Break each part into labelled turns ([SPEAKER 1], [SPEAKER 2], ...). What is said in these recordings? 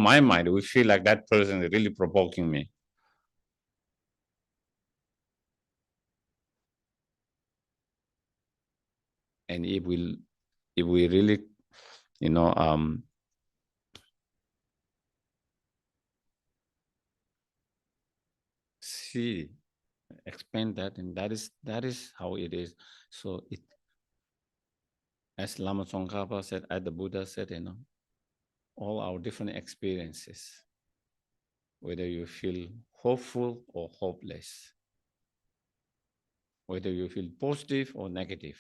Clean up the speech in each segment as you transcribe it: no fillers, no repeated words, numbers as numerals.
[SPEAKER 1] my mind, we feel like that person is really provoking me. And if we really, see, explain that, and that is how it is. So it, as Lama Tsongkhapa said, as the Buddha said, all our different experiences, whether you feel hopeful or hopeless, whether you feel positive or negative,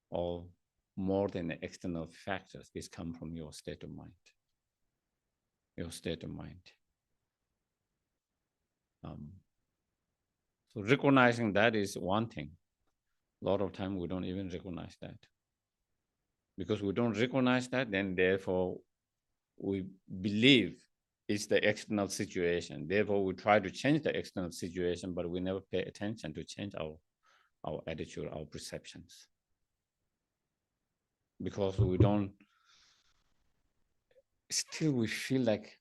[SPEAKER 1] all more than the external factors, this come from your state of mind. Your state of mind. So recognizing that is one thing. A lot of time we don't even recognize that. Because we don't recognize that, then therefore we believe it's the external situation. Therefore, we try to change the external situation, but we never pay attention to change our attitude, our perceptions. Because we don't, still we feel like,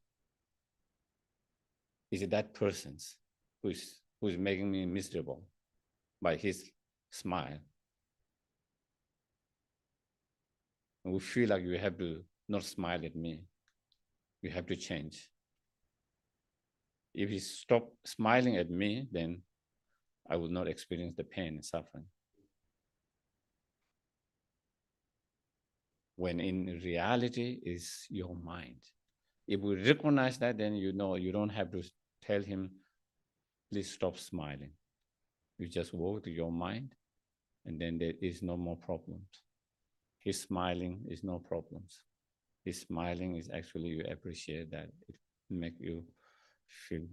[SPEAKER 1] is it that person's who's making me miserable by his smile? And we feel like you have to not smile at me. You have to change. If he stop smiling at me, then I will not experience the pain and suffering. When in reality is your mind. If we recognize that, then you don't have to tell him, please stop smiling. You just work with your mind, and then there is no more problems. His smiling is no problems. His smiling is actually, you appreciate that. It makes you feel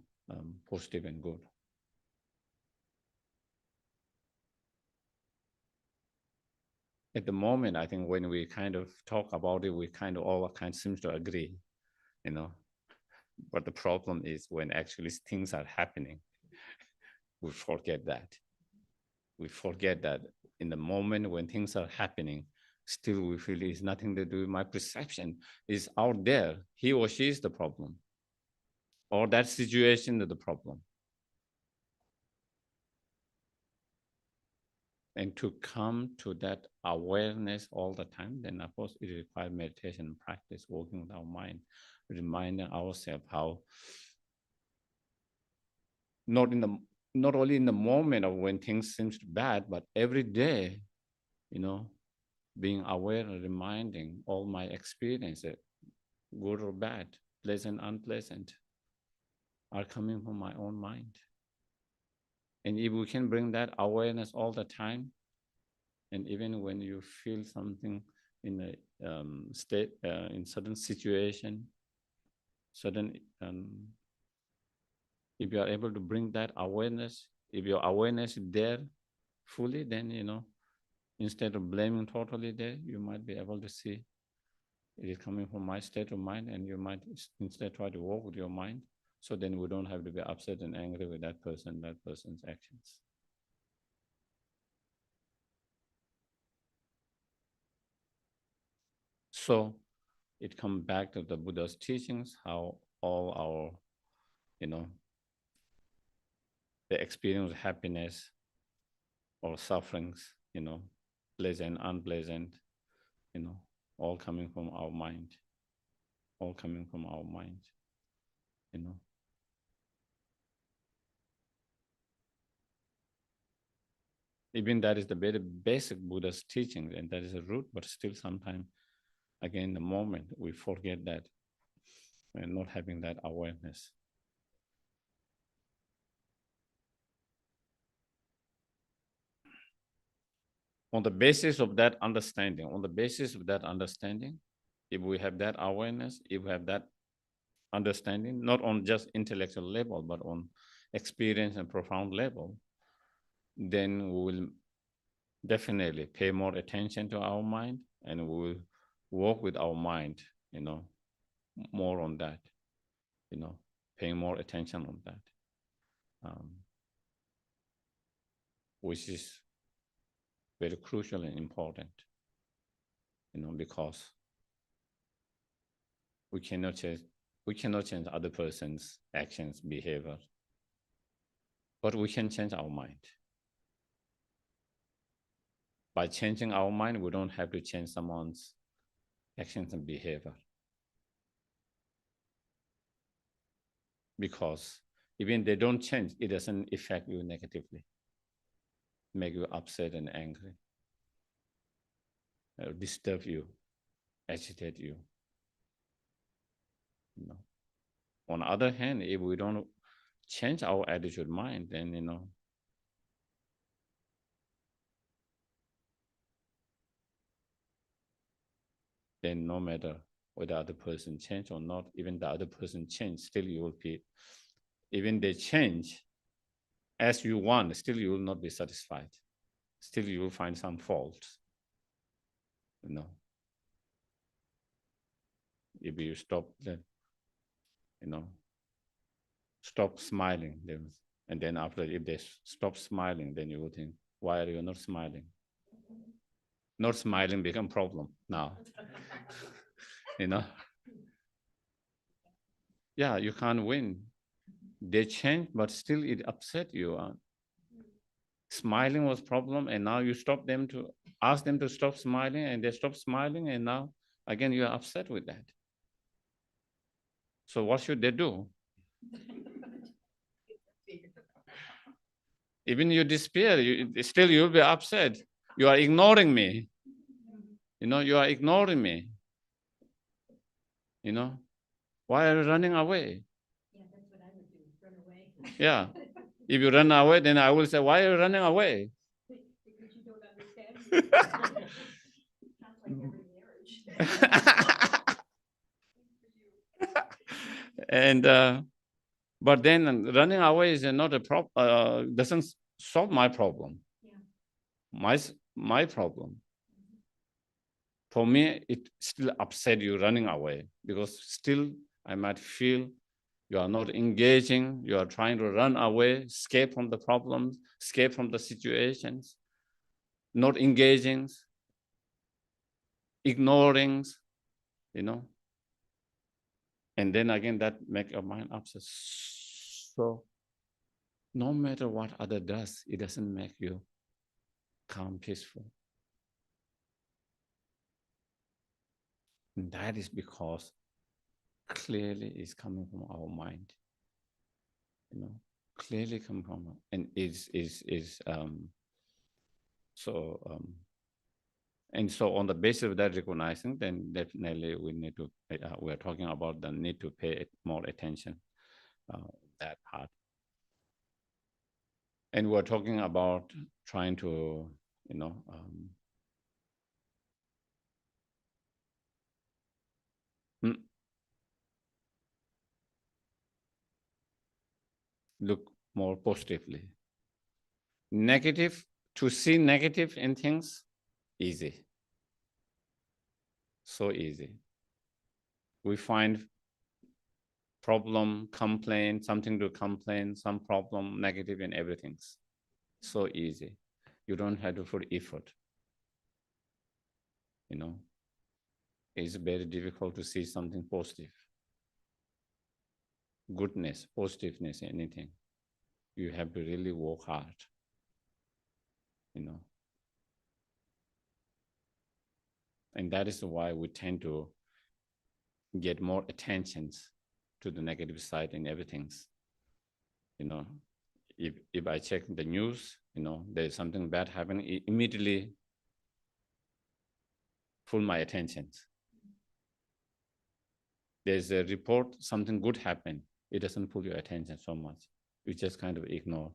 [SPEAKER 1] positive and good. At the moment, I think when we kind of talk about it, we kind of all seems to agree, But the problem is when actually things are happening, we forget that. We forget that in the moment when things are happening, still we feel it's nothing to do with my perception. It's out there. He or she is the problem. Or that situation is the problem. And to come to that awareness all the time, then of course it requires meditation practice, working with our mind, reminding ourselves how not only in the moment of when things seems bad, but every day, being aware and reminding all my experiences, good or bad, pleasant, unpleasant, are coming from my own mind. And if we can bring that awareness all the time, and even when you feel something in a state, in certain situation, if you are able to bring that awareness, if your awareness is there fully, then, instead of blaming totally there, you might be able to see it is coming from my state of mind, and you might instead try to work with your mind. So then we don't have to be upset and angry with that person's actions. So it comes back to the Buddha's teachings, how all our, the experience of happiness or sufferings, pleasant, unpleasant, all coming from our mind, all coming from our mind, Even that is the very basic Buddha's teaching, and that is a root, but still sometimes, again, the moment we forget that and not having that awareness. On the basis of that understanding, if we have that awareness, if we have that understanding, not on just intellectual level, but on experience and profound level, then we will definitely pay more attention to our mind, and we will work with our mind, more on that, paying more attention on that, which is very crucial and important, because We cannot change other person's actions, behavior, but we can change our mind. By changing our mind, we don't have to change someone's actions and behavior. Because even they don't change, it doesn't affect you negatively, make you upset and angry, disturb you, agitate you. On the other hand, if we don't change our attitude mind, then then no matter whether the other person change or not, even the other person change, still you will be, even they change as you want, still you will not be satisfied. Still you will find some faults. If you stop then, stop smiling, and then after, if they stop smiling, then you will think, why are you not smiling? Not smiling become problem now. Yeah, you can't win. They change, but still it upset you. Smiling was problem, and now you stop them to ask them to stop smiling, and they stop smiling, and now again you are upset with that. So what should they do? Even you despair, still you'll be upset. You are ignoring me. You are ignoring me. Why are you running away?
[SPEAKER 2] Yeah, that's what I would do, run away.
[SPEAKER 1] Yeah. If you run away, then I will say, why are you running away?
[SPEAKER 2] Because you don't understand me. Sounds like every marriage.
[SPEAKER 1] And but then running away is not a problem. Doesn't solve my problem. Yeah. My problem. For me, it still upset you running away, because still I might feel you are not engaging. You are trying to run away, escape from the problems, escape from the situations, not engaging, ignoring, and then again that make your mind upset. So no matter what other does, it doesn't make you calm, peaceful. And that is because clearly it's coming from our mind. Clearly come from, and and so on the basis of that recognizing, then definitely we need to, we're talking about the need to pay more attention, that part. And we're talking about trying to, look more positively. Negative, to see negative in things, easy. So easy. We find problem, complain, something to complain, some problem, negative in everything. So easy. You don't have to put effort. It's very difficult to see something positive. Goodness, positiveness, anything. You have to really work hard. And that is why we tend to get more attention to the negative side in everything. If I check the news, there's something bad happening, it immediately pull my attention. There's a report, something good happened, it doesn't pull your attention so much. You just kind of ignore.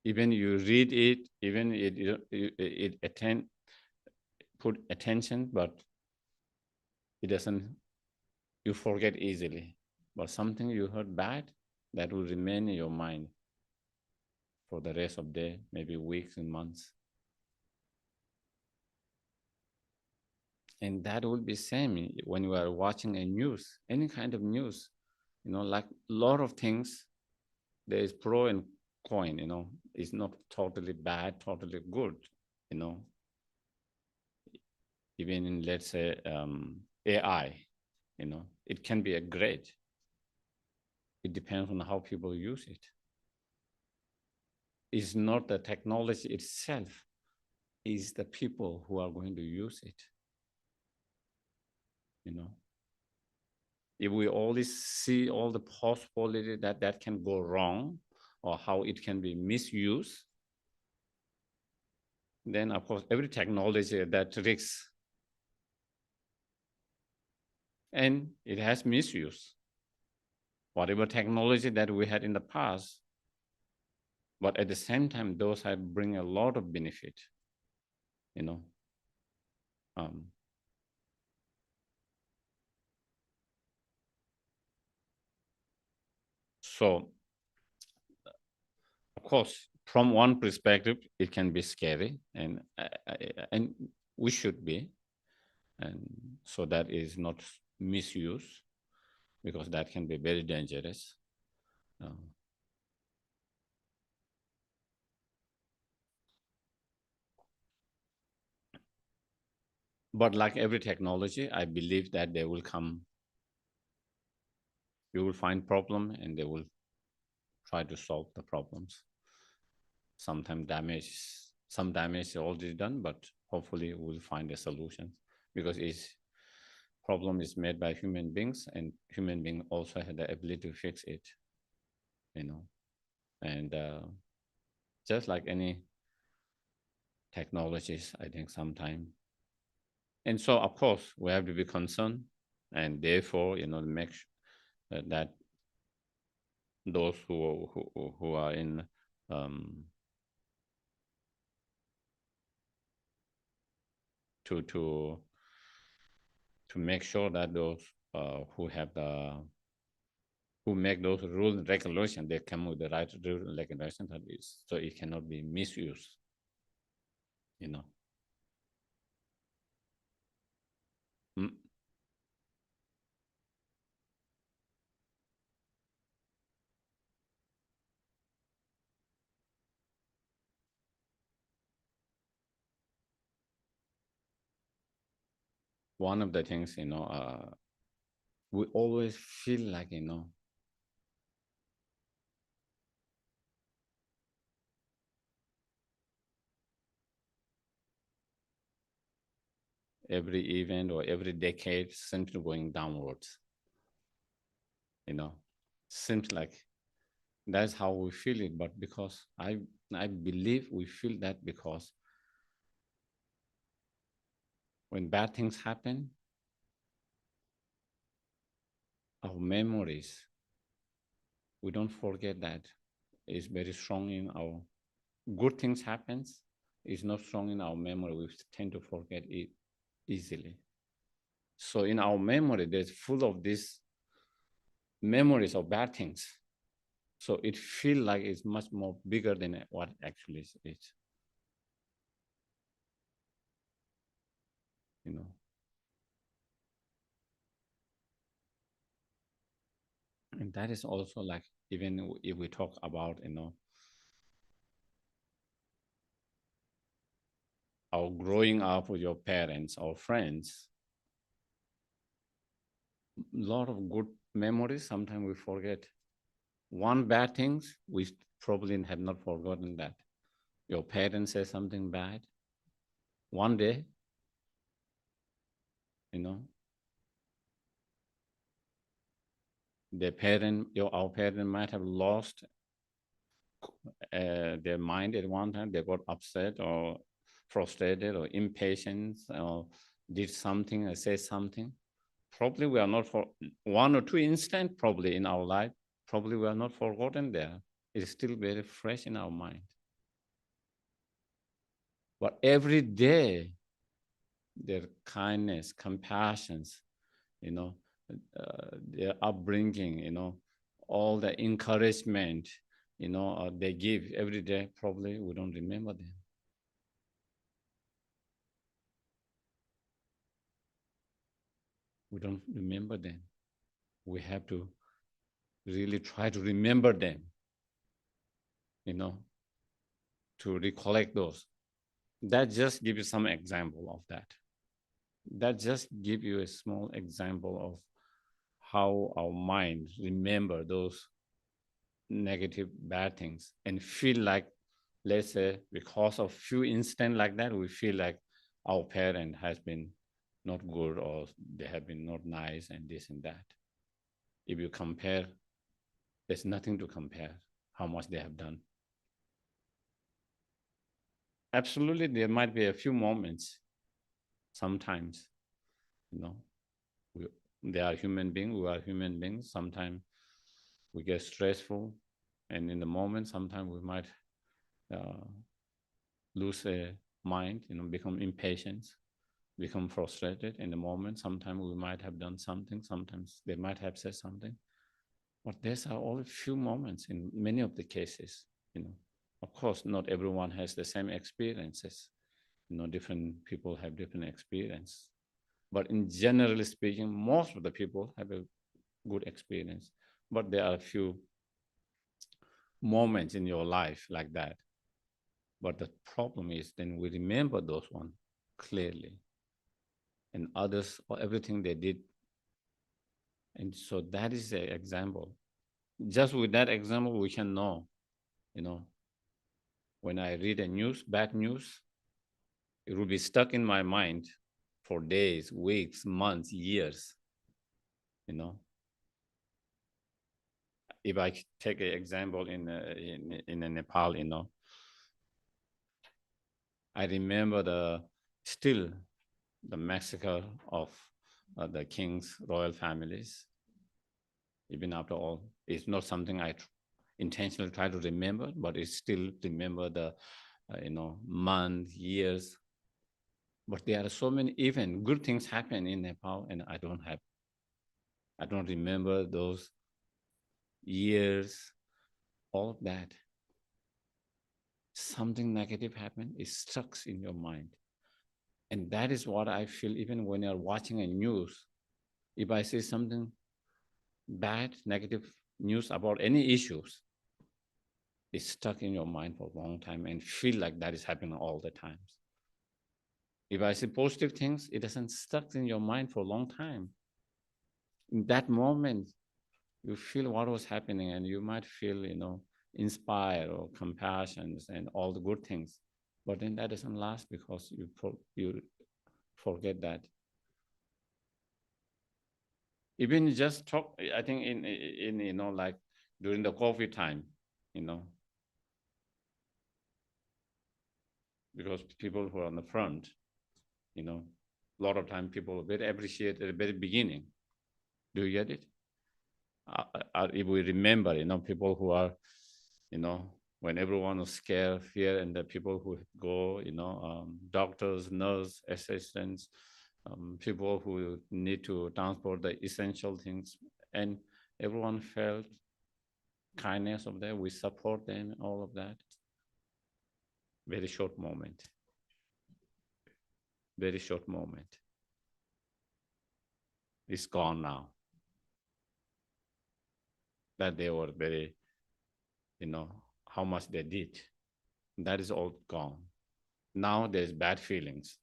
[SPEAKER 1] Even you read it, even it put attention, but it doesn't, you forget easily. But something you heard bad, that will remain in your mind for the rest of the day, maybe weeks and months. And that will be same when you are watching a news, any kind of news, like a lot of things, there is pro and con, it's not totally bad, totally good, even in, let's say, AI, it can be a great. It depends on how people use it. It's not the technology itself, it's the people who are going to use it. If we always see all the possibility that can go wrong or how it can be misused, then of course every technology that risks, and it has misuse. Whatever technology that we had in the past, but at the same time, those have bring a lot of benefit, So, of course, from one perspective, it can be scary, and we should be, and so that is not misuse, because that can be very dangerous. But like every technology, I believe that they will come. You will find problem, and they will try to solve the problems. Sometimes some damage is already done, but hopefully we'll find a solution, because each problem is made by human beings, and human beings also have the ability to fix it, and just like any technologies, I think sometimes. And so, of course, we have to be concerned, and therefore, make sure that those who are in to make sure that those who make those rules and regulations, they come with the right rules and regulations, so it cannot be misused. Mm. One of the things, we always feel like, every event or every decade seems to going downwards. Seems like that's how we feel it, but because I believe we feel that because when bad things happen, our memories, we don't forget that. It's very strong in our good things happens, it's not strong in our memory. We tend to forget it easily. So in our memory, there's full of these memories of bad things. So it feels like it's much more bigger than what actually is. And that is also like, even if we talk about, our growing up with your parents or friends, a lot of good memories, sometimes we forget. One bad things, we probably have not forgotten that. Your parents say something bad. One day, our parent might have lost their mind at one time. They got upset or frustrated or impatient, or did something or said something. Probably we are not, for 1 or 2 instants probably in our life, probably we are not forgotten there. It's still very fresh in our mind. But every day, their kindness, compassion, their upbringing, all the encouragement, they give every day, probably we don't remember them. We don't remember them. We have to really try to remember them, to recollect those. That just gives you some example of that. That just give you a small example of how our mind remember those negative bad things and feel like, let's say, because of few instance like that, we feel like our parent has been not good or they have been not nice and this and that. If you compare, there's nothing to compare how much they have done. Absolutely, there might be a few moments sometimes, you know, we, they are human beings, we are human beings. Sometimes we get stressful, and in the moment, sometimes we might uh, lose a mind, become impatient, become frustrated in the moment. Sometimes we might have done something, sometimes they might have said something. But these are all a few moments in many of the cases, you know. Of course, not everyone has the same experiences. Different people have different experience. But in generally speaking, most of the people have a good experience. But there are a few moments in your life like that. But the problem is then we remember those ones clearly and others or everything they did. And so that is the example. Just with that example, we can know, you know, when I read a news, bad news, it will be stuck in my mind for days, weeks, months, years, you know. If I take an example in Nepal, I remember still the massacre of the king's royal families. Even after all, it's not something I intentionally try to remember, but it's still remember the month, years. But there are so many even good things happen in Nepal, and I don't remember those years, all of that. Something negative happened, it stuck in your mind. And that is what I feel even when you're watching a news. If I see something bad, negative news about any issues, it's stuck in your mind for a long time and feel like that is happening all the times. If I see positive things, it doesn't stuck in your mind for a long time. In that moment, you feel what was happening and you might feel, inspired or compassion and all the good things. But then that doesn't last because you forget that. Even just talk, I think in like during the COVID time, you know, because people who are on the front, a lot of time people very appreciate at the very beginning. Do you get it? If we remember, people who are, when everyone was scared, fear, and the people who go, doctors, nurse, assistants, people who need to transport the essential things, and everyone felt kindness of them. We support them, all of that. Very short moment. Very short moment. It's gone now. That they were very, how much they did. That is all gone. Now there's bad feelings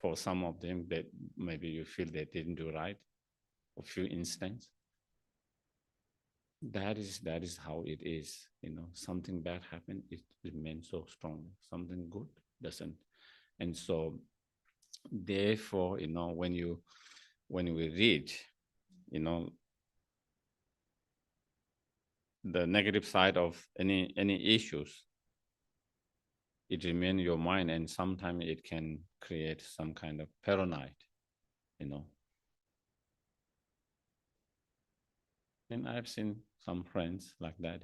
[SPEAKER 1] for some of them that maybe you feel they didn't do right, a few instances. That is how it is. Something bad happened, it remains so strong. Something good doesn't. And so therefore, when we read, the negative side of any issues, it remains in your mind, and sometimes it can create some kind of paranoid, And I've seen some friends like that,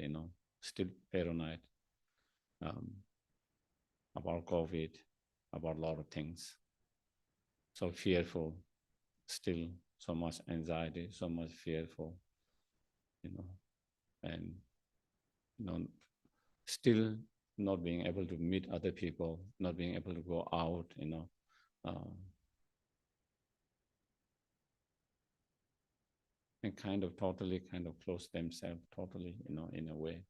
[SPEAKER 1] still paranoid um, about COVID, about a lot of things. So fearful, still so much anxiety, so much fearful, and you know, still not being able to meet other people, not being able to go out, and kind of totally kind of close themselves totally, in a way.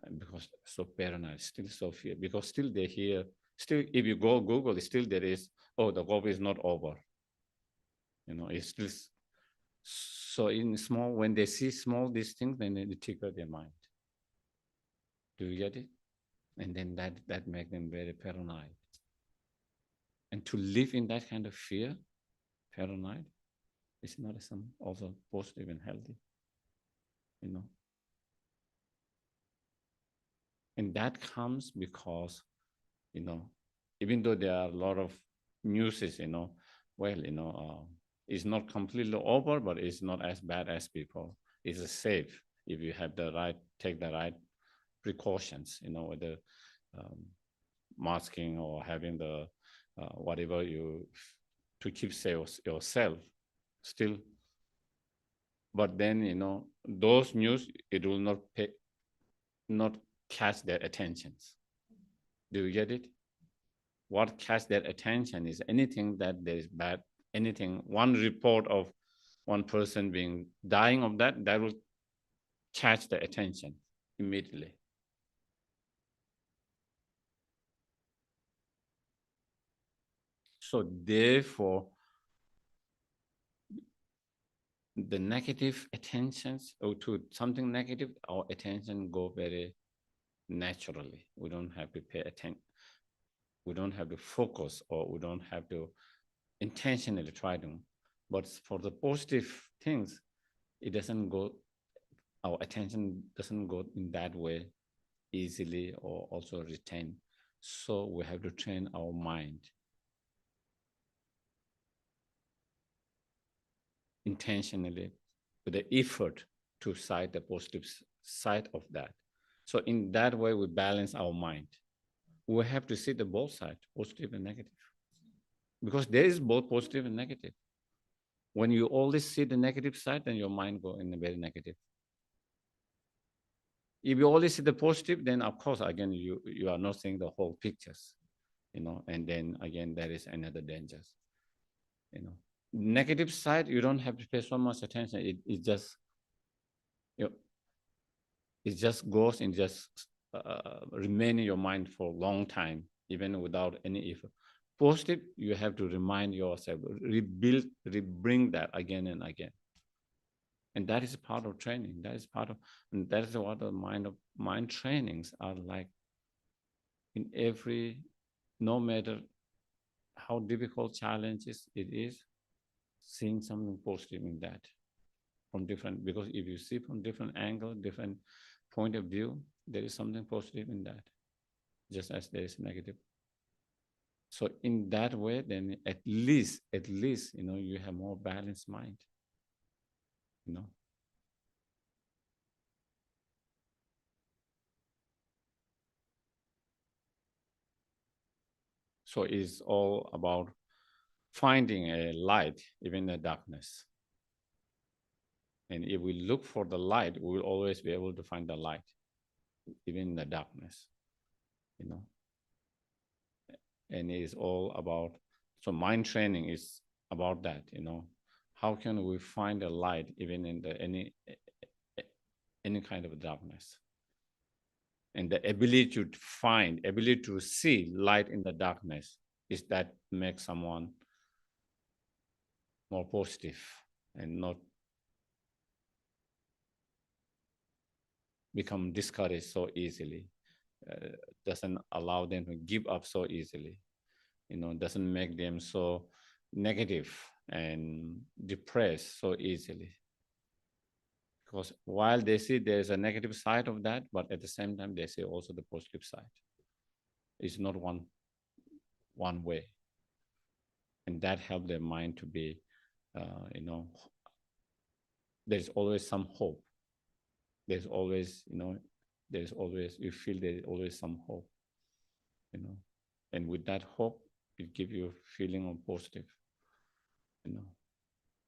[SPEAKER 1] And because so paranoid, still so fear, because still they hear Still, if you go Google, still there is, oh, the COVID is not over. It's still, so in small, when they see small these things, then they trigger their mind. Do you get it? And then that makes them very paranoid. And to live in that kind of fear, paranoid, is not some also positive and healthy. And that comes because, even though there are a lot of newses, it's not completely over, but it's not as bad as before. It's safe if you have take the right precautions, whether masking or having the whatever to keep safe yourself still. But then, those news, it will not catch their attentions. Do you get it? What catch their attention is anything that there is bad, anything, one report of one person dying of that will catch the attention immediately. So therefore, the negative attentions or to something negative, our attention go very naturally. We don't have to pay attention. We don't have to focus, or we don't have to intentionally try to. But for the positive things, it doesn't go, our attention doesn't go in that way easily or also retain. So we have to train our mind intentionally with the effort to cite the positive side of that. So in that way, we balance our mind. We have to see the both sides, positive and negative, because there is both positive and negative. When you always see the negative side, then your mind go in a very negative. If you only see the positive, then of course, again, you are not seeing the whole pictures, and then again, there is another dangers, Negative side, you don't have to pay so much attention. It just, it just goes and just remain in your mind for a long time, even without any effort. Positive, you have to remind yourself, bring that again and again. And that is part of training. That is what the mind trainings are like. In every, no matter how difficult challenges it is, seeing something positive in that from different, because if you see from different angle, different point of view, there is something positive in that, just as there is negative. So in that way, then at least, you have more balanced mind, So it's all about finding a light, even in the darkness. And if we look for the light, we will always be able to find the light, even in the darkness, And it is all about, so mind training is about that, How can we find a light even in any kind of darkness? And the ability to see light in the darkness is that makes someone more positive and not become discouraged so easily. Doesn't allow them to give up so easily, doesn't make them so negative and depressed so easily. Because while they see there's a negative side of that, but at the same time, they see also the positive side. It's not one way. And that helps their mind to be, there's always some hope. There's always, you feel there's always some hope, And with that hope, it gives you a feeling of positive,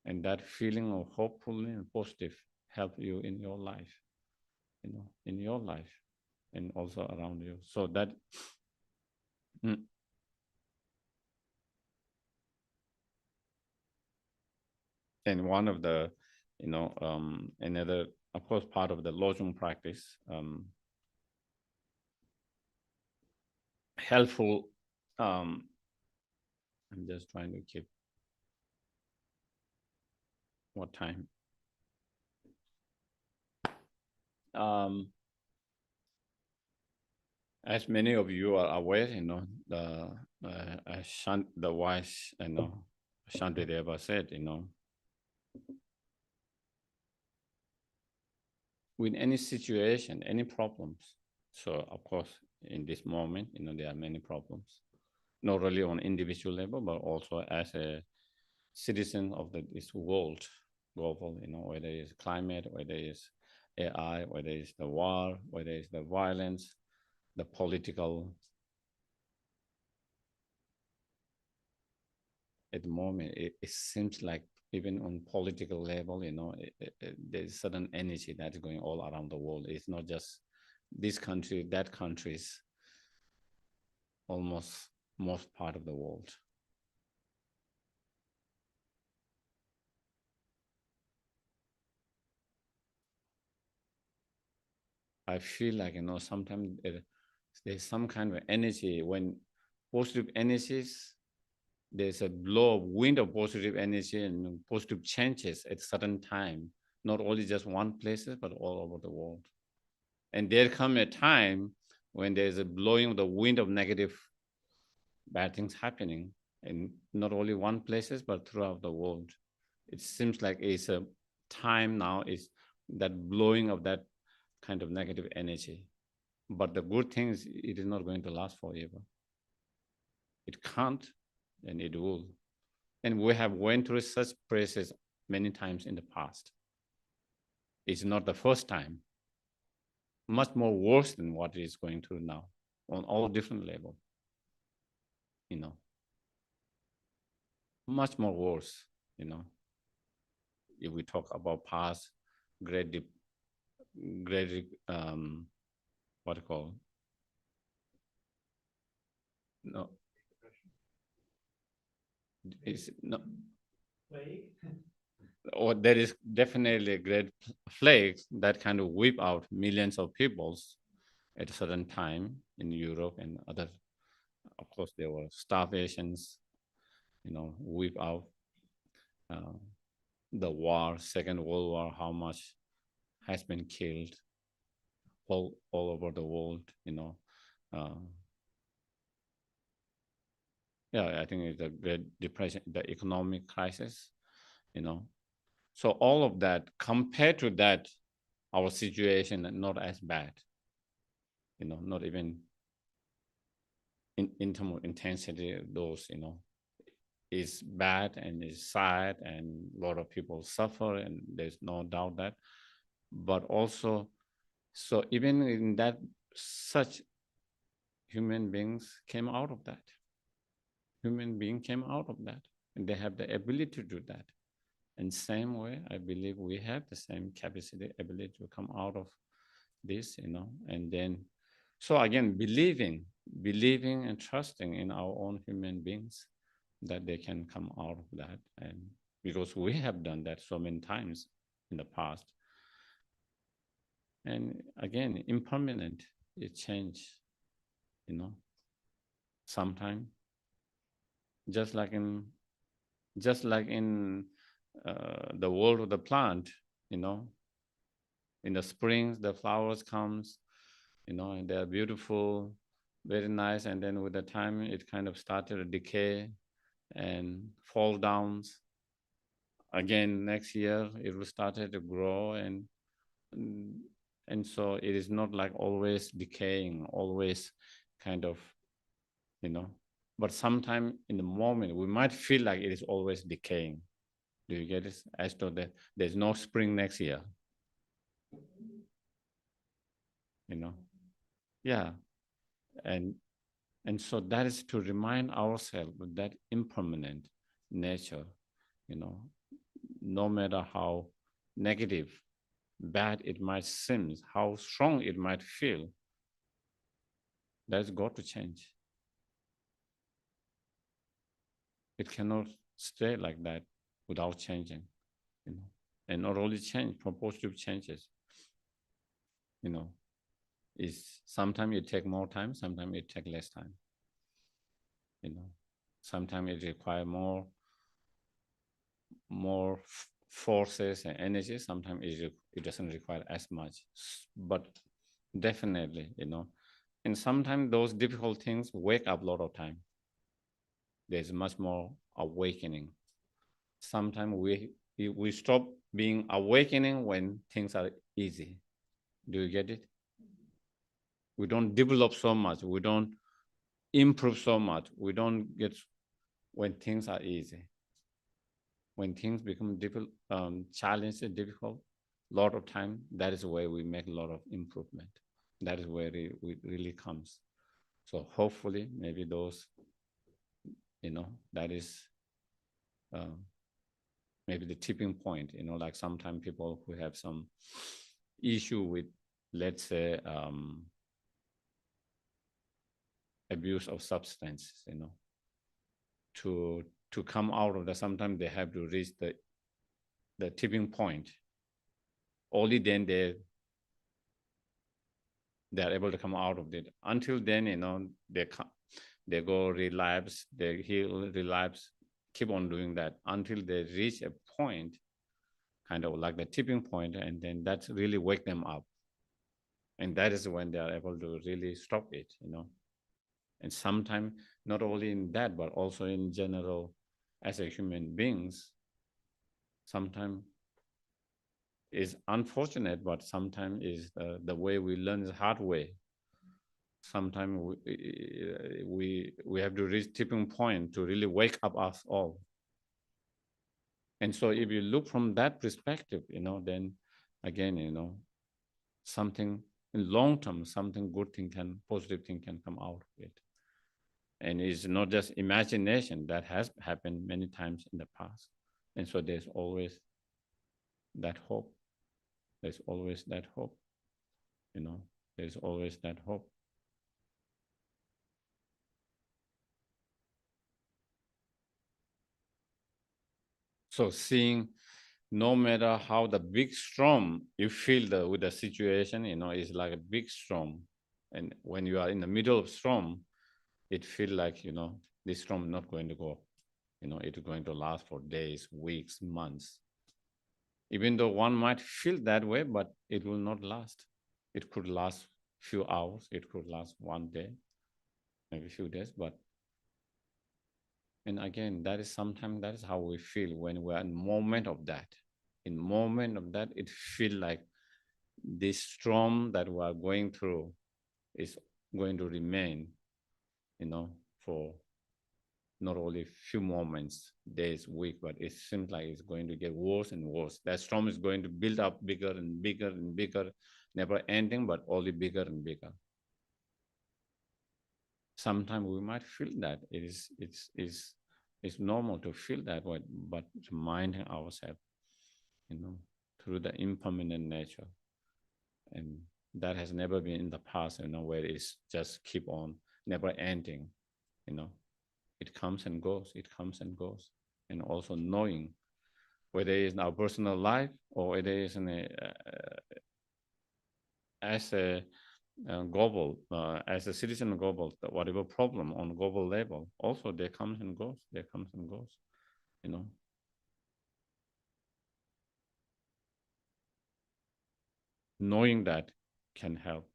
[SPEAKER 1] And that feeling of hopeful and positive help you in your life, and also around you. So that, and one of the, another, of course, part of the Lojong practice, helpful I'm just trying to keep more time. Um, as many of you are aware, the wise, Shantideva said, with any situation, any problems. So of course, in this moment, there are many problems, not only on individual level, but also as a citizen of this world, global, whether it's climate, whether it's AI, whether it's the war, whether it's the violence, the political. At the moment, it seems like even on political level, there's certain energy that's going all around the world. It's not just this country, that country's almost most part of the world. I feel like, sometimes there's some kind of energy when positive energies, there's a blow of wind of positive energy and positive changes at certain time, not only just one places, but all over the world. And there come a time when there's a blowing of the wind of negative bad things happening, and not only one places, but throughout the world. It seems like it's a time now is that blowing of that kind of negative energy. But the good thing is it is not going to last forever. It can't, and it will. And we have went through such process many times in the past. It's not the first time. Much more worse than what it is going through now on all different levels. Much more worse, if we talk about past great, great, what do you call, no, it's no,
[SPEAKER 3] Plague?
[SPEAKER 1] or there is definitely a great plague that kind of wipe out millions of peoples at a certain time in Europe and other. Of course, there were starvations, wipe out the war, Second World War, how much has been killed all over the world, Uh, yeah, I think it's the Great Depression, the economic crisis, So all of that, compared to that, our situation not as bad, not even in terms of intensity, those, is bad and is sad and a lot of people suffer and there's no doubt that. But also, so even in that, such human beings came out of that. Human being came out of that and they have the ability to do that. In same way, I believe we have the same capacity, ability to come out of this, and then, so again, believing and trusting in our own human beings that they can come out of that. And because we have done that so many times in the past. And again, impermanent, it change, sometime. Just like in the world of the plant, in the springs, the flowers comes, and they're beautiful, very nice. And then with the time, it kind of started to decay and fall down. Again, next year, it will start to grow. And so it is not like always decaying, always kind of, but sometime in the moment, we might feel like it is always decaying. Do you get it? As though there's no spring next year. Yeah. And so that is to remind ourselves of that impermanent nature, no matter how negative, bad it might seem, how strong it might feel, that's got to change. It cannot stay like that without changing, and not only change, positive changes, is sometimes it take more time, sometimes it take less time. Sometimes it requires more forces and energy. Sometimes it doesn't require as much, but definitely, and sometimes those difficult things wake up a lot of time. There's much more awakening. Sometimes we stop being awakening when things are easy. Do you get it? We don't develop so much. We don't improve so much. We don't get when things are easy. When things become difficult, challenging, difficult, a lot of time, that is where we make a lot of improvement. That is where it really comes. So hopefully, maybe those, that is maybe the tipping point. Like sometimes people who have some issue with, let's say, abuse of substance, to come out of that, sometimes they have to reach the tipping point. Only then they're able to come out of it. Until then, they go relapse, they heal, relapse, keep on doing that until they reach a point, kind of like the tipping point, and then that's really wake them up. And that is when they are able to really stop it, And sometimes not only in that, but also in general, as a human beings, sometimes is unfortunate, but sometimes is the way we learn the hard way. Sometimes we have to reach tipping point to really wake up us all. And so if you look from that perspective, then again, something in long term, something good thing positive thing can come out of it. And it's not just imagination, that has happened many times in the past. And so there's always that hope. There's always that hope. There's always that hope. So seeing, no matter how the big storm you feel with the situation, it's like a big storm. And when you are in the middle of storm, it feels like, this storm is not going to go. It's going to last for days, weeks, months. Even though one might feel that way, but it will not last. It could last few hours. It could last one day, maybe a few days. And again, that is how we feel when we're in moment of that. In moment of that, it feels like this storm that we are going through is going to remain, for not only a few moments, days, weeks, but it seems like it's going to get worse and worse. That storm is going to build up bigger and bigger and bigger, never ending, but only bigger and bigger. Sometimes we might feel that it's normal to feel that way, but reminding ourselves, through the impermanent nature. And that has never been in the past, where it's just keep on, never ending, It comes and goes, it comes and goes. And also knowing whether it's in our personal life or it is as a global, as a citizen of global, whatever problem on global level, also there comes and goes, Knowing that can help.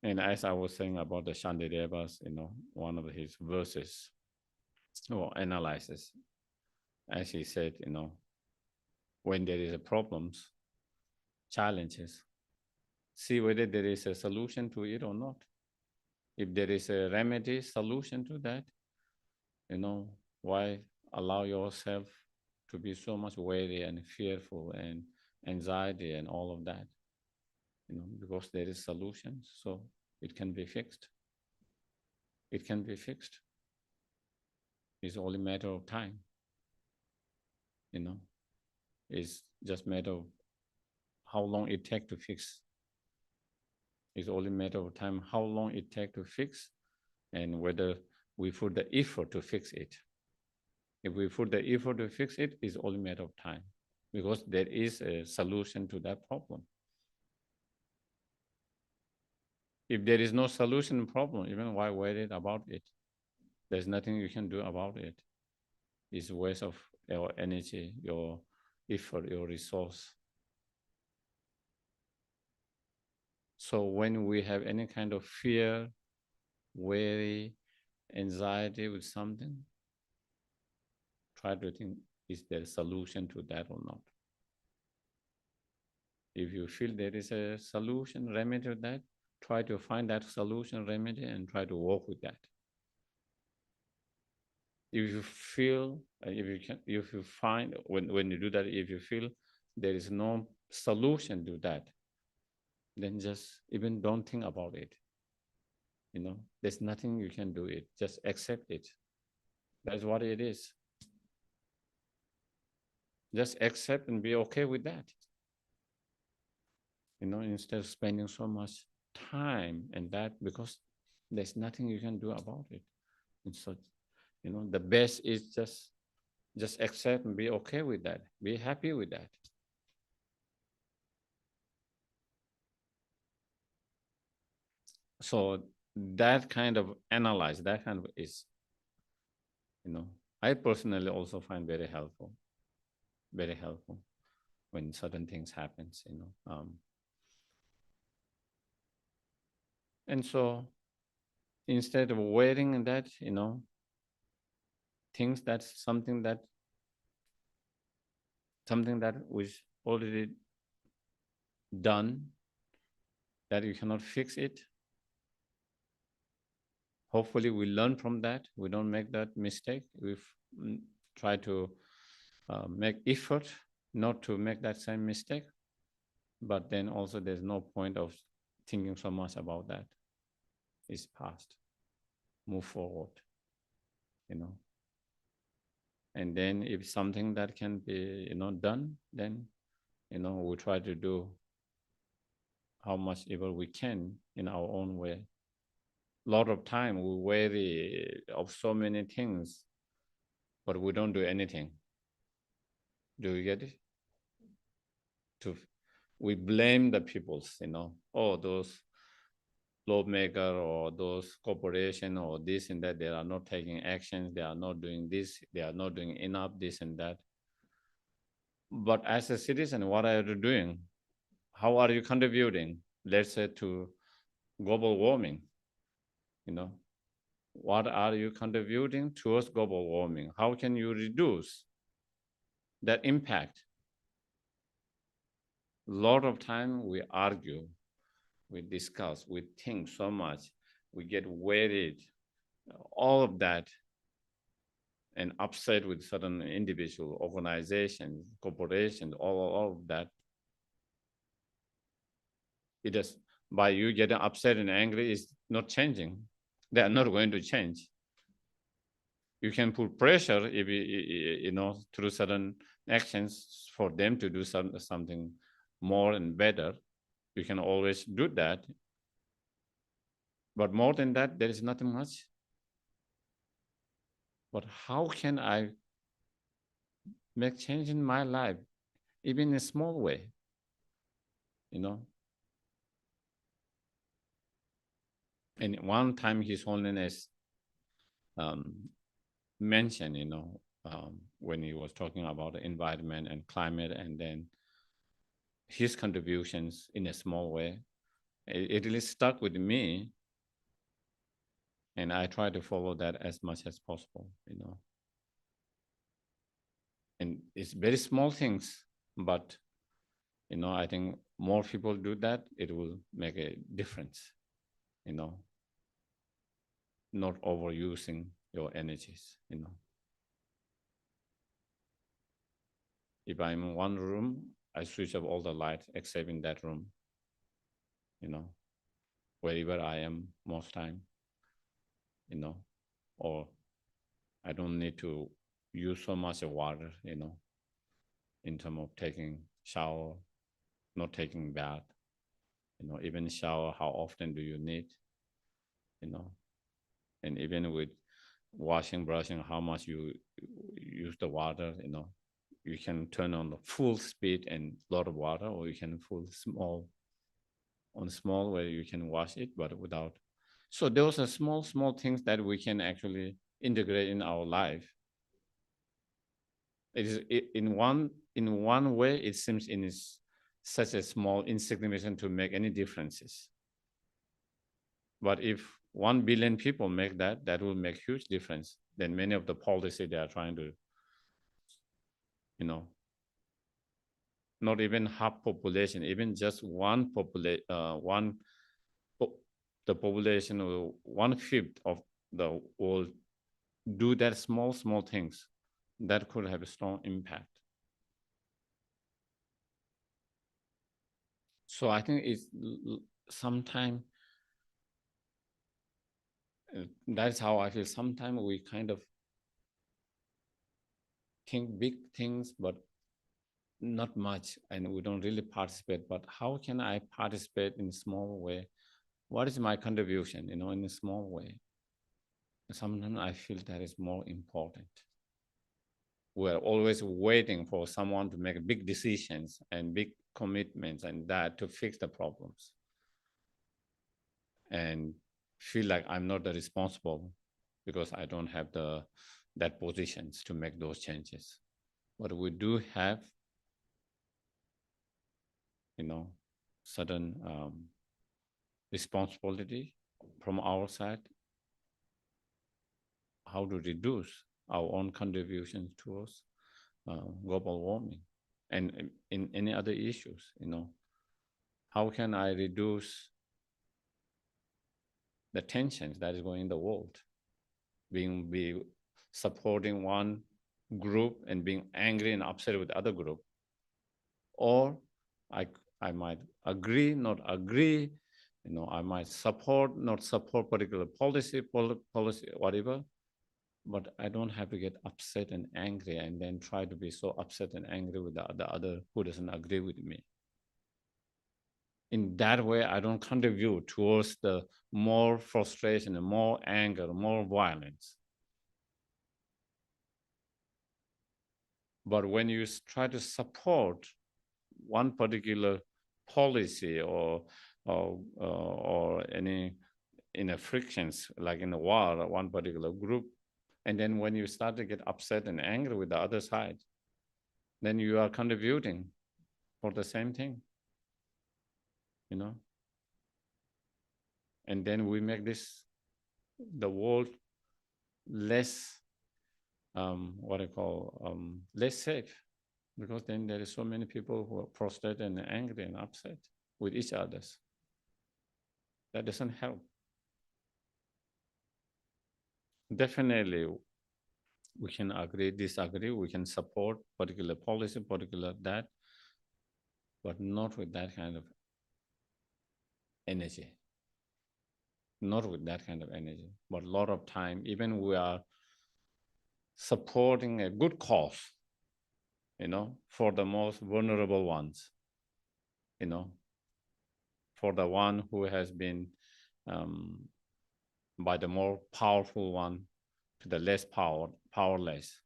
[SPEAKER 1] And as I was saying about the Shantideva's, one of his verses or analysis, as he said, when there is a problems, challenges, see whether there is a solution to it or not. If there is a remedy, solution to that, why allow yourself to be so much wary and fearful and anxiety and all of that? Because there is solution, so it can be fixed. It can be fixed. It's only a matter of time. It's just a matter of how long it takes to fix. It's only a matter of time how long it takes to fix and whether we put the effort to fix it. If we put the effort to fix it, it's only a matter of time because there is a solution to that problem. If there is no solution problem, even why worry about it? There's nothing you can do about it. It's a waste of your energy, your effort, your resource. So when we have any kind of fear, worry, anxiety with something, try to think, is there a solution to that or not? If you feel there is a solution, remedy to that, try to find that solution, remedy, and try to work with that. If you feel, if you find, when you do that, if you feel there is no solution to that, then just even don't think about it. There's nothing you can do it. Just accept it. That's what it is. Just accept and be okay with that. Instead of spending so much time and that, because there's nothing you can do about it. And so, the best is just accept and be okay with that. Be happy with that. So that kind of analyze, that kind of is, I personally also find very helpful when certain things happens, and so instead of waiting in that, things that's something that was already done, that you cannot fix it. Hopefully we learn from that. We don't make that mistake. We've tried to make effort not to make that same mistake. But then also there's no point of thinking so much about that. It's past. Move forward, And then if something that can be, done, then, we try to do how much ever we can in our own way. A lot of time we worry of so many things, but we don't do anything. Do you get it? We blame the peoples, those lawmaker or those corporation or this and that, they are not taking actions, they are not doing this, they are not doing enough, this and that. But as a citizen, what are you doing? How are you contributing, let's say, to global warming? What are you contributing towards global warming? How can you reduce that impact? A lot of time we argue, we discuss, we think so much, we get worried, all of that, and upset with certain individual, organizations, corporations, all of that. It is by you getting upset and angry is not changing. They are not going to change. You can put pressure if through certain actions for them to do something more and better. You can always do that. But more than that, there is nothing much. But how can I make change in my life, even in a small way? And one time His Holiness mentioned, when he was talking about the environment and climate, and then his contributions in a small way, it really stuck with me. And I try to follow that as much as possible, And it's very small things, but, I think more people do that, it will make a difference, not overusing your energies, If I'm in one room, I switch off all the lights except in that room, wherever I am most time, or I don't need to use so much water, in terms of taking shower, not taking bath, even shower, how often do you need, and even with washing, brushing, how much you use the water, you can turn on the full speed and a lot of water, or you can full small on a small way you can wash it, but without. So those are small, small things that we can actually integrate in our life. It is in one way, it seems in is such a small insignificant to make any differences. But if 1 billion people make that, that will make huge difference. Then many of the policy they are trying to, not even half population, even just one population, the population of 1/5 of the world do that small, small things, that could have a strong impact. So I think it's sometimes, that's how I feel. Sometimes we kind of think big things, but not much, and we don't really participate. But how can I participate in a small way? What is my contribution, in a small way? Sometimes I feel that is more important. We're always waiting for someone to make big decisions and big commitments and that to fix the problems. And feel like I'm not the responsible because I don't have that positions to make those changes. But we do have, certain responsibility from our side, how to reduce our own contributions towards global warming and in any other issues, how can I reduce the tensions that is going in the world, be supporting one group and being angry and upset with the other group, or I might agree, not agree, I might support, not support particular policy, whatever, but I don't have to get upset and angry and then try to be so upset and angry with the other who doesn't agree with me. In that way, I don't contribute towards the more frustration and more anger, more violence. But when you try to support one particular policy or any frictions, like in a war, one particular group, and then when you start to get upset and angry with the other side, then you are contributing for the same thing, and then we make the world less, what I call, less safe, because then there is so many people who are frustrated and angry and upset with each others. That doesn't help. Definitely, we can agree, disagree, we can support particular policy, particular that, but not with that kind of energy. Not with that kind of energy. But a lot of time, even we are supporting a good cause, for the most vulnerable ones, for the one who has been by the more powerful one to the less powerless.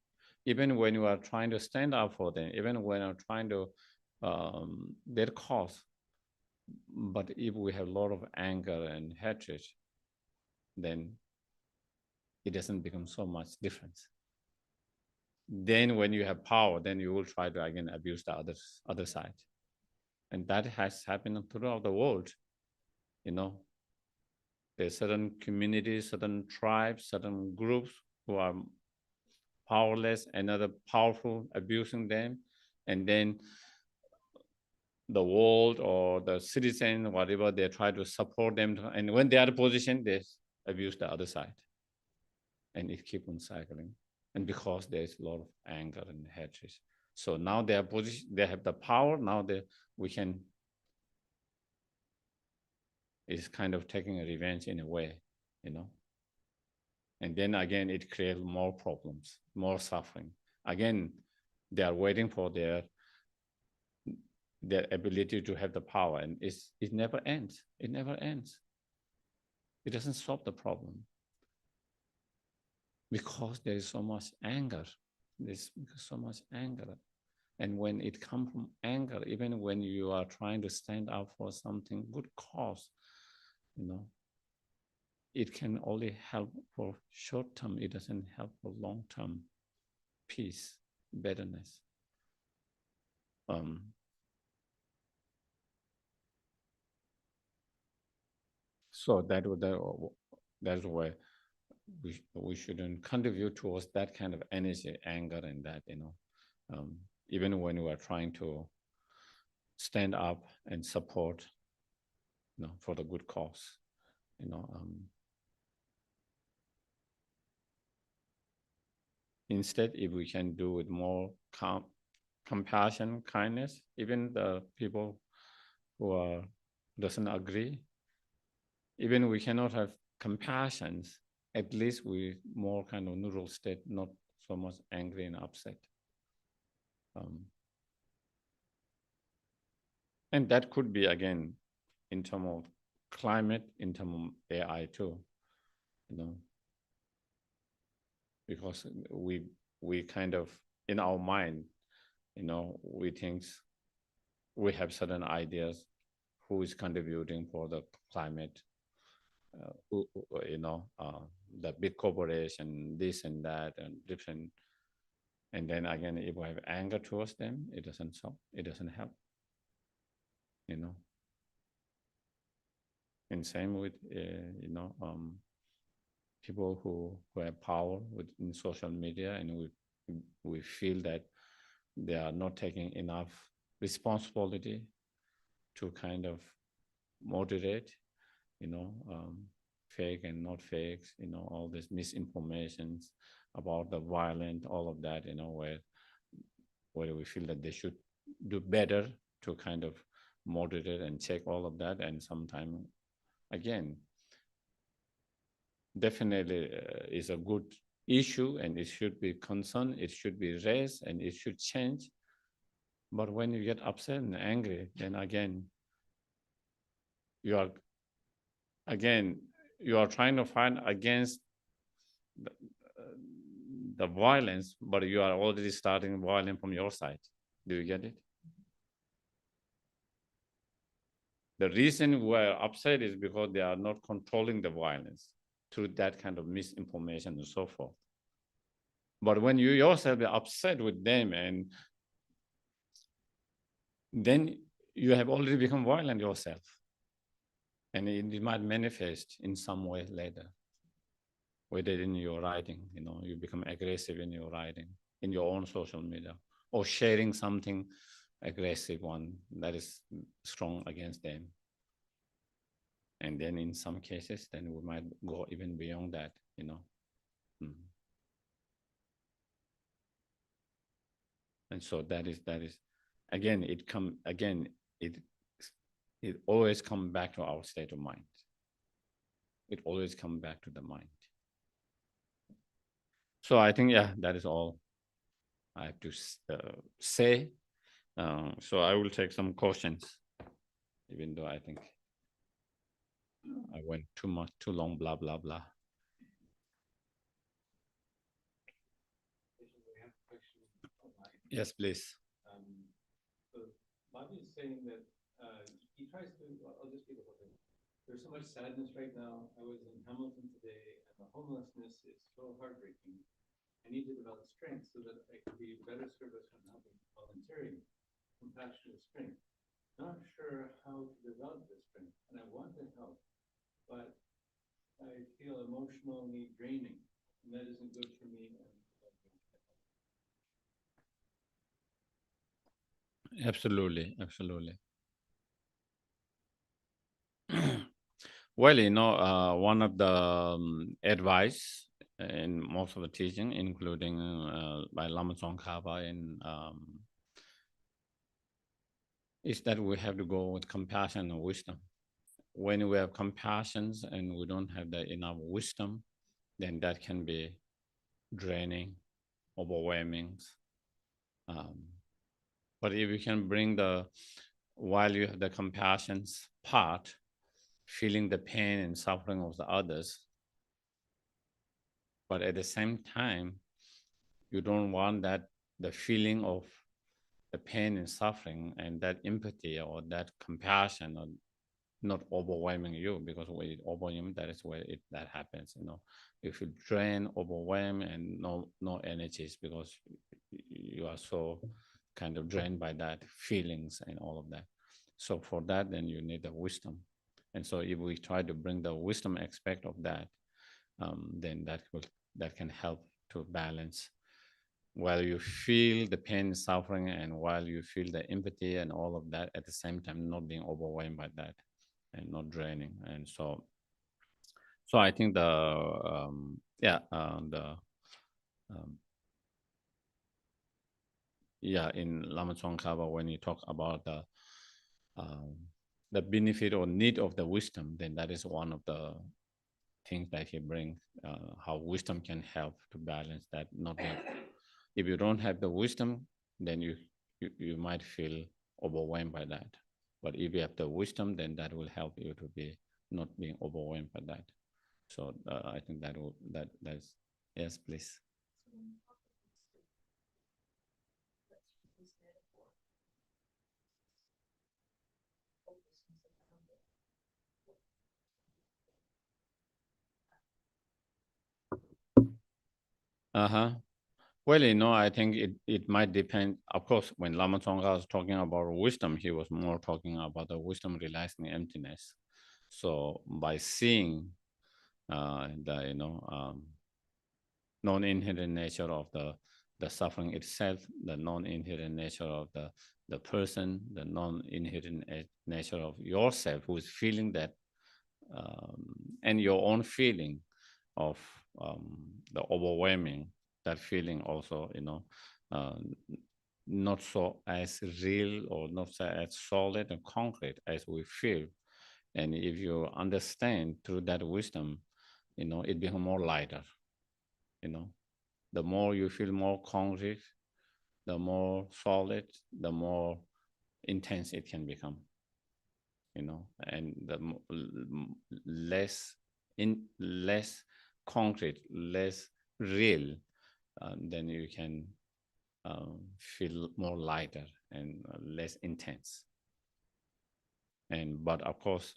[SPEAKER 1] Even when you are trying to stand up for them, even when you're trying to their cause, but if we have a lot of anger and hatred, then it doesn't become so much difference. Then when you have power, then you will try to again abuse the other side. And that has happened throughout the world. There's certain communities, certain tribes, certain groups who are powerless, another powerful abusing them, and then the world or the citizen, whatever, they try to support them, and when they are in a position, they abuse the other side, and it keeps on cycling. And because there's a lot of anger and hatred, so now they are position, they have the power. Now we can. It's kind of taking a revenge in a way, And then again, it creates more problems, more suffering. Again, they are waiting for their ability to have the power, and it never ends. It never ends. It doesn't solve the problem because there is so much anger. There's so much anger. And when it comes from anger, even when you are trying to stand up for something good cause, it can only help for short term. It doesn't help for long term peace, betterness. So that's why we shouldn't contribute towards that kind of energy, anger, and that even when we are trying to stand up and support, for the good cause, Instead, if we can do with more compassion, kindness, even the people who doesn't agree, even we cannot have compassion, at least we more kind of neutral state, not so much angry and upset. And that could be, again, in terms of climate, in terms of AI too, because we kind of, in our mind, we think we have certain ideas who is contributing for the climate, the big corporation, this and that, and different. And then again, if we have anger towards them, it doesn't help. It doesn't help. And same with people who have power in social media, and we feel that they are not taking enough responsibility to kind of moderate, fake and not fake, all this misinformations about the violent, all of that, where we feel that they should do better to kind of moderate and check all of that. And sometimes, again, definitely is a good issue, and it should be concerned, it should be raised, and it should change. But when you get upset and angry, then again, you are trying to fight against the violence, but you are already starting violence from your side. Do you get it? The reason we're upset is because they are not controlling the violence through that kind of misinformation and so forth. But when you yourself are upset with them, and then you have already become violent yourself, and it might manifest in some way later, whether in your writing, you become aggressive in your writing, in your own social media, or sharing something aggressive one that is strong against them. And then in some cases, then we might go even beyond that, And so that is again, it always comes back to our state of mind. It always comes back to the mind. So I think, yeah, that is all I have to say. So I will take some questions, even though I think I went too long, blah, blah, blah. Yes, please.
[SPEAKER 3] So Bobby is saying that he tries to, I'll just read the whole thing. There's so much sadness right now. I was in Hamilton today, and the homelessness is so heartbreaking. I need to develop strength so that I can be better service when helping volunteering, compassionate strength. Not sure how to develop this strength, and I want to help, but I feel emotionally draining, and that isn't good for me.
[SPEAKER 1] Absolutely, absolutely. Well, one of the advice in most of the teaching, including by Lama Tsongkhapa, is that we have to go with compassion and wisdom. When we have compassion and we don't have enough wisdom, then that can be draining, overwhelming. But if you can bring while you have the compassion part, feeling the pain and suffering of the others, but at the same time, you don't want the feeling of the pain and suffering and that empathy or that compassion or not overwhelming you, because when it overwhelms, that is where that happens. If you drain, overwhelm, and no energies because you are so kind of drained by that feelings and all of that. So for that, then you need the wisdom. And so if we try to bring the wisdom aspect of that, then that can help to balance while you feel the pain, suffering, and while you feel the empathy and all of that at the same time, not being overwhelmed by that and not draining. And so I think in Lama Tsongkhapa, when you talk about the benefit or need of the wisdom, then that is one of the things that he brings, how wisdom can help to balance that. Not that if you don't have the wisdom, then you might feel overwhelmed by that. But if you have the wisdom, then that will help you to be not being overwhelmed by that. So I think that's yes, please. Uh-huh. Well, I think it might depend. Of course, when Lama Tsongkhapa was talking about wisdom, he was more talking about the wisdom realizing emptiness. So by seeing the non-inherent nature of the suffering itself, the non-inherent nature of the person, the non-inherent nature of yourself who is feeling that, and your own feeling of the overwhelming, that feeling also, not so as real or not so as solid and concrete as we feel. And if you understand through that wisdom, it becomes more lighter. The more you feel more concrete, the more solid, the more intense it can become. And the less concrete, less real, then you can feel more lighter and less intense. But of course,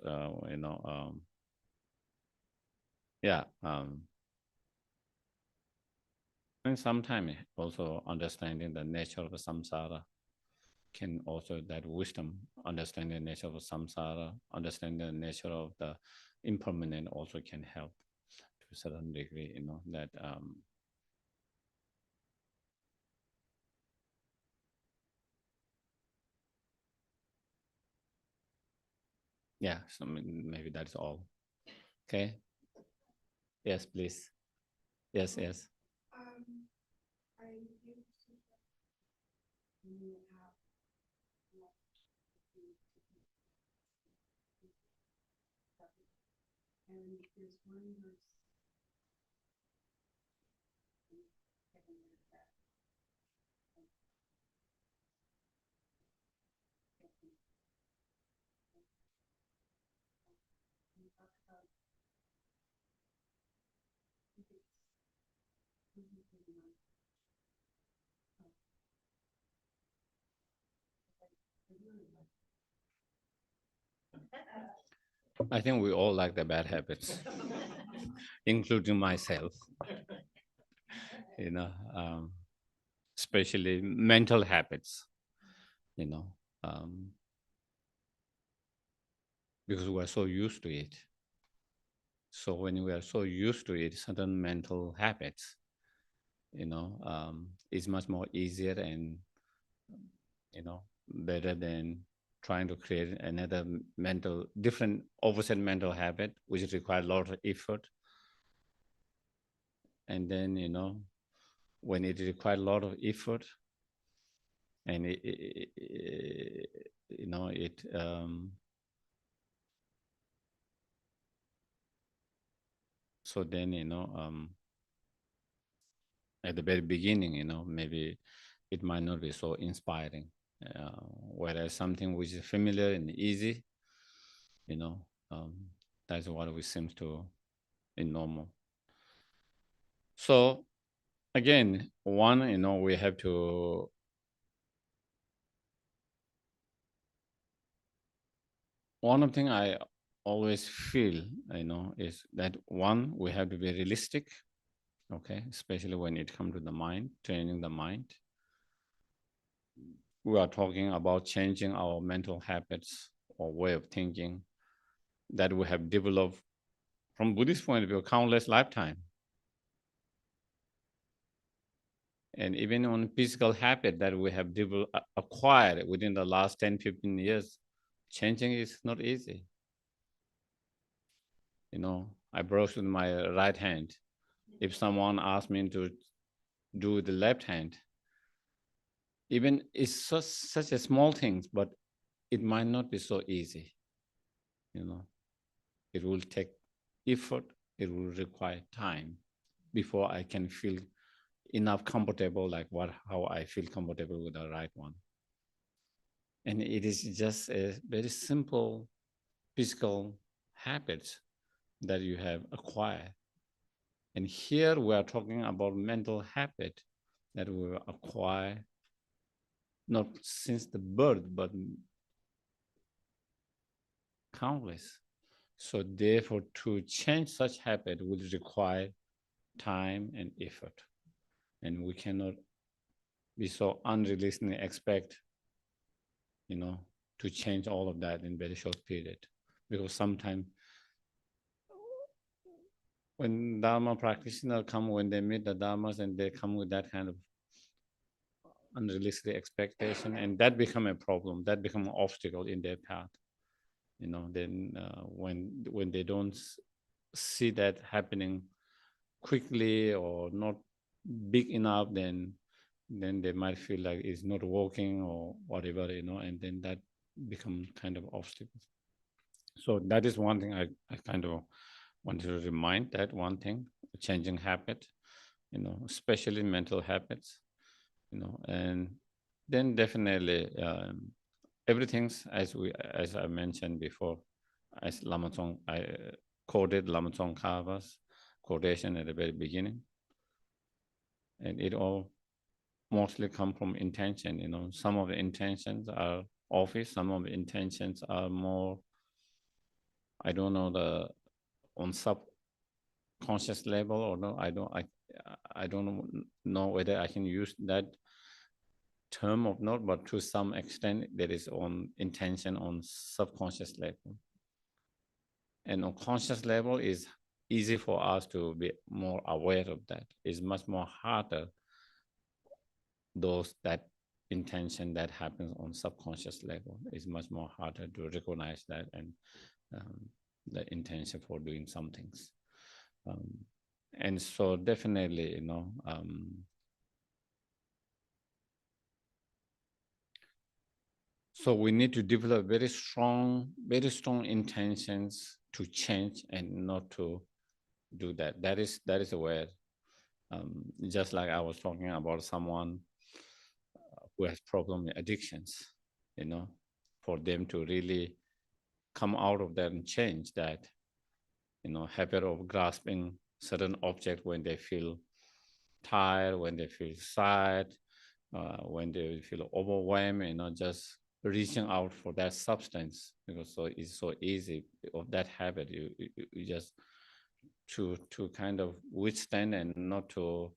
[SPEAKER 1] and sometimes also understanding the nature of the samsara can also, that wisdom, understanding the nature of samsara, understanding the nature of the impermanent also can help to a certain degree, that so maybe that's all. Okay. Yes, please. Yes.
[SPEAKER 4] I used to you have and there's one verse
[SPEAKER 1] I think we all like the bad habits, including myself. Especially mental habits. Because we are so used to it. So when we are so used to it, certain mental habits, it's much more easier and better than trying to create another different opposite mental habit, which requires a lot of effort. And then, when it requires a lot of effort, and so then, at the very beginning, maybe it might not be so inspiring. Whereas something which is familiar and easy, that's what we seem to be normal. So again, one, we have to one of the thing I always feel, is that one, we have to be realistic, okay, especially when it comes to the mind, training the mind. We are talking about changing our mental habits or way of thinking that we have developed from Buddhist point of view, countless lifetime. And even on physical habit that we have acquired within the last 10, 15 years, changing is not easy. I brush with my right hand. If someone asks me to do with the left hand, even it's such a small thing, but it might not be so easy. It will take effort, it will require time before I can feel enough comfortable like how I feel comfortable with the right one. And it is just a very simple physical habit that you have acquired. And here we are talking about mental habit that we acquire not since the birth, but countless. So therefore, to change such habit will require time and effort. And we cannot be so unrealistically expect, to change all of that in very short period. Because sometimes when Dharma practitioners come, when they meet the Dharmas and they come with that kind of unrealistic expectation, and that become a problem, that become an obstacle in their path. Then when they don't see that happening quickly or not big enough, then they might feel like it's not working or whatever, and then that becomes kind of obstacles. So that is one thing I kind of want to remind, that one thing, changing habit, especially mental habits, and then definitely everything's as I mentioned before, as Lama Tsong, I quoted Lama Tsongkhapa's quotation at the very beginning, and it all mostly come from intention. Some of the intentions are obvious, some of the intentions are more, I don't know, on subconscious level or no, I don't know whether I can use that term or not, but to some extent there is on intention on subconscious level. And on conscious level is easy for us to be more aware of that. It's much more harder that intention that happens on subconscious level is much more harder to recognize that, and the intention for doing some things. And so definitely, so we need to develop very strong intentions to change and not to do that. That is where, just like I was talking about someone who has problem with addictions, for them to really come out of that and change that, habit of grasping certain object when they feel tired, when they feel sad, when they feel overwhelmed, just reaching out for that substance, because so it's so easy of that habit. You just to kind of withstand and not to.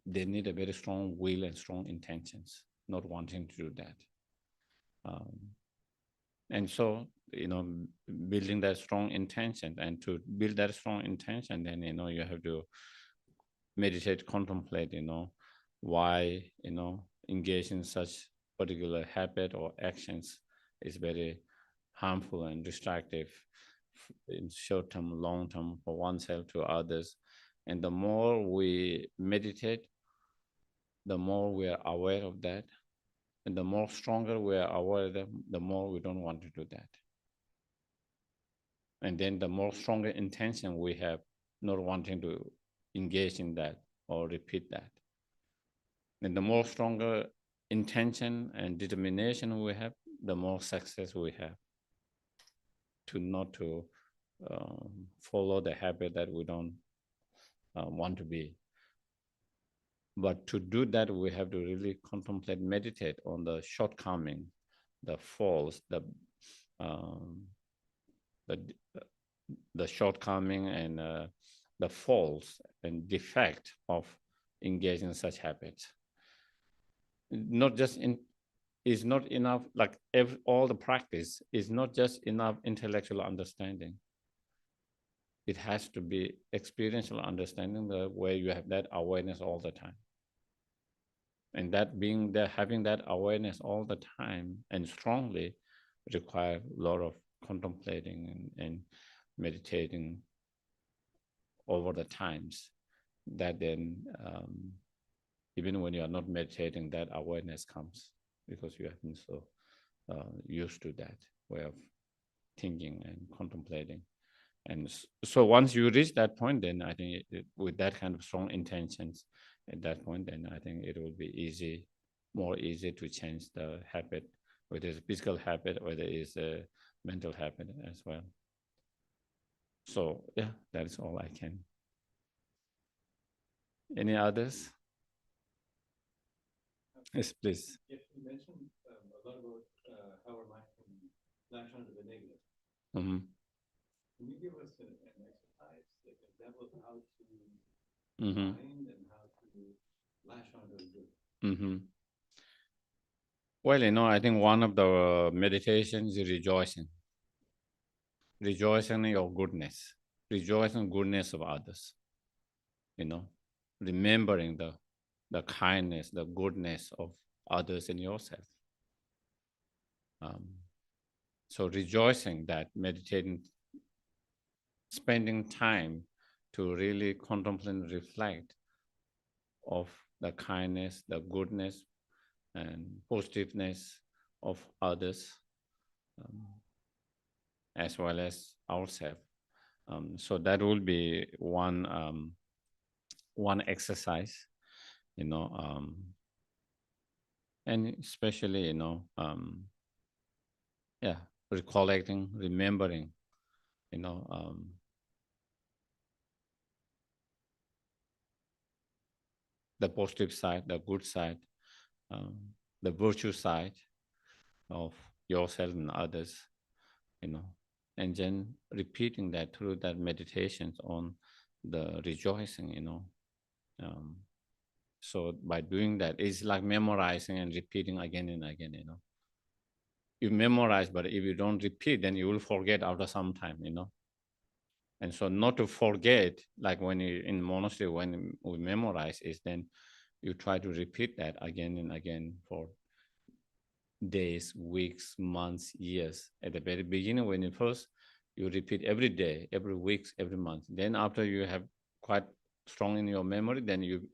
[SPEAKER 1] They need a very strong will and strong intentions, not wanting to do that. And so, building that strong intention, and to build that strong intention, then, you have to meditate, contemplate, why, engage in such particular habit or actions is very harmful and destructive in short term, long term, for oneself, to others. And the more we meditate, the more we are aware of that. And the more stronger we are aware of them, the more we don't want to do that. And then the more stronger intention we have, not wanting to engage in that or repeat that. And the more stronger intention and determination we have, the more success we have to not to follow the habit that we don't want to be. But to do that, we have to really contemplate, meditate on the shortcoming the faults, um, the shortcoming and the faults and defect of engaging in such habits. Not just in is not enough, like all the practice is not just enough intellectual understanding. It has to be experiential understanding, the where you have that awareness all the time. And that being there, having that awareness all the time and strongly require a lot of contemplating and meditating over the times, that then even when you are not meditating, that awareness comes because you have been so used to that way of thinking and contemplating. And so once you reach that point, then I think with that kind of strong intentions at that point, then I think it will be easy, more easy to change the habit, whether it's a physical habit, whether it's a mental habit as well. So yeah, that is all I can. Any others? Yes, please.
[SPEAKER 3] Yes, you mentioned a lot about how our mind can latch onto the negative.
[SPEAKER 1] Mm-hmm.
[SPEAKER 3] Can you give us an exercise, like an example of how to
[SPEAKER 1] Mm-hmm.
[SPEAKER 3] find and how to latch onto the good?
[SPEAKER 1] Mm-hmm. Well, I think one of the meditations is rejoicing. Rejoicing in your goodness. Rejoicing in goodness of others. Remembering the kindness, the goodness of others in yourself. So rejoicing that, meditating, spending time to really contemplate and reflect of the kindness, the goodness, and positiveness of others, as well as ourselves. So that will be one exercise, and especially, recollecting, remembering, the positive side, the good side, the virtue side of yourself and others, and then repeating that through that meditations on the rejoicing, so by doing that, it's like memorizing and repeating again and again, You memorize, but if you don't repeat, then you will forget after some time, And so not to forget, like when you in monastery, when we memorize, is then you try to repeat that again and again for days, weeks, months, years. At the very beginning, when you first, you repeat every day, every week, every month. Then after you have quite strong in your memory, then you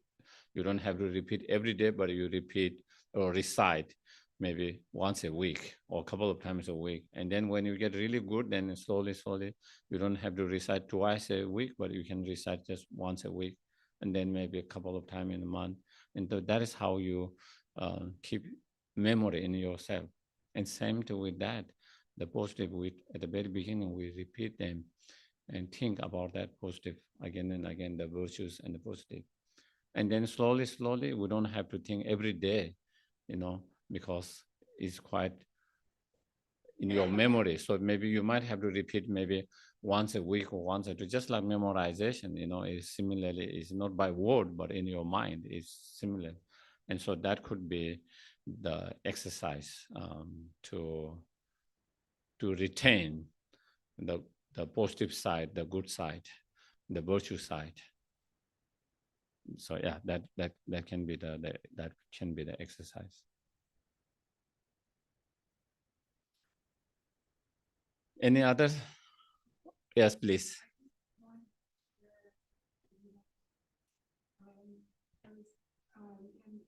[SPEAKER 1] don't have to repeat every day, but you repeat or recite maybe once a week or a couple of times a week. And then when you get really good, then slowly, you don't have to recite twice a week, but you can recite just once a week, and then maybe a couple of times in a month. And that is how you keep memory in yourself. And same to with that, the positive, at the very beginning, we repeat them and think about that positive again and again, the virtues and the positive. And then slowly, we don't have to think every day, because it's quite in your memory. So maybe you might have to repeat maybe once a week or once a two, just like memorization, is similarly, it's not by word, but in your mind is similar. And so that could be the exercise to retain the positive side, the good side, the virtue side. So yeah, that can be the exercise. Any others? Yes, please.
[SPEAKER 4] In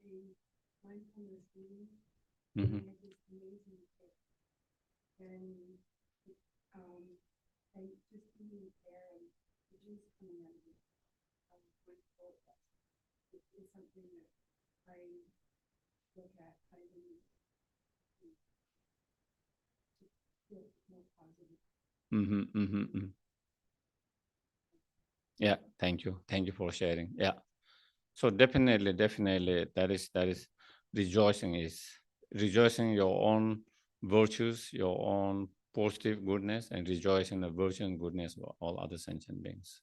[SPEAKER 4] a mindfulness meeting,
[SPEAKER 1] Mm-hmm.
[SPEAKER 4] and it was amazing. And just being there and just coming out of it, grateful. It is something that I look at, I really feel more positive.
[SPEAKER 1] Mm-hmm, mm-hmm, mm-hmm. Yeah, thank you for sharing. Yeah, so definitely, that is rejoicing your own virtues, your own positive goodness, and rejoice in the virtue and goodness of all other sentient beings.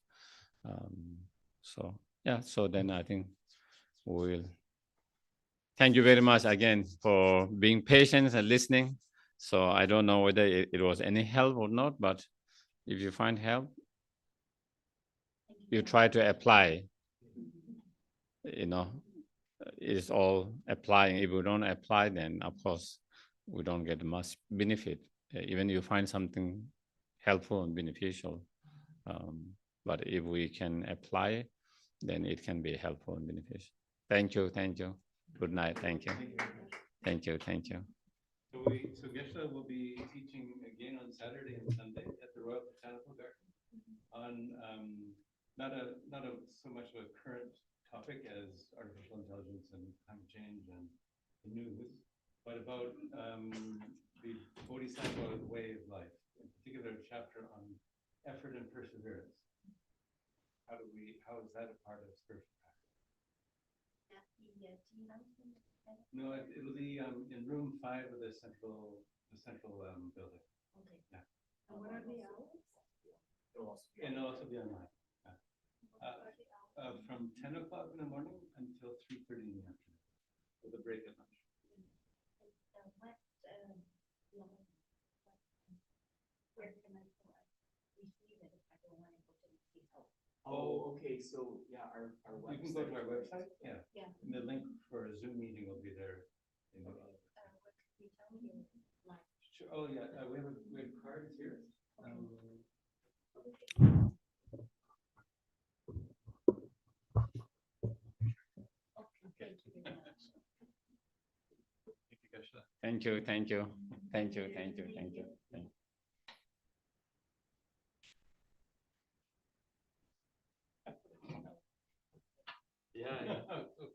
[SPEAKER 1] So yeah, so then I think we'll thank you very much again for being patient and listening. So I don't know whether it was any help or not, but if you find help, you try to apply, you know, it's all applying. If we don't apply, then of course we don't get much benefit. Even you find something helpful and beneficial. But if we can apply, then it can be helpful and beneficial. Thank you. Thank you. Good night. Thank you. Thank you. Thank you.
[SPEAKER 3] So Geshe will be teaching again on Saturday and Sunday at the Royal Botanical Garden on not so much of a current topic as artificial intelligence and climate change and the news, but about the Bodhisattva way of life, in particular a chapter on effort and perseverance. How is that a part of spiritual practice? No, it'll be in room 5 of the central building.
[SPEAKER 2] Okay.
[SPEAKER 3] Yeah.
[SPEAKER 2] And what are the hours?
[SPEAKER 3] And it'll also be online. From 10 o'clock in the morning until 3:30 in the afternoon, with a break at lunch.
[SPEAKER 2] Where can I receive it if I don't want to go to the help?
[SPEAKER 5] Oh, okay, so, yeah, our
[SPEAKER 3] You can go to our website, yeah.
[SPEAKER 2] Yeah.
[SPEAKER 3] And the link for a Zoom meeting will be there.
[SPEAKER 2] What can you tell me? Like,
[SPEAKER 3] Sure. Oh, yeah, we have cards here.
[SPEAKER 2] okay, thank you very much.
[SPEAKER 3] Thank you, Geshe.
[SPEAKER 1] Thank you. Thank you. Thank you. Thank you. Thank you. Thank you.
[SPEAKER 3] Yeah.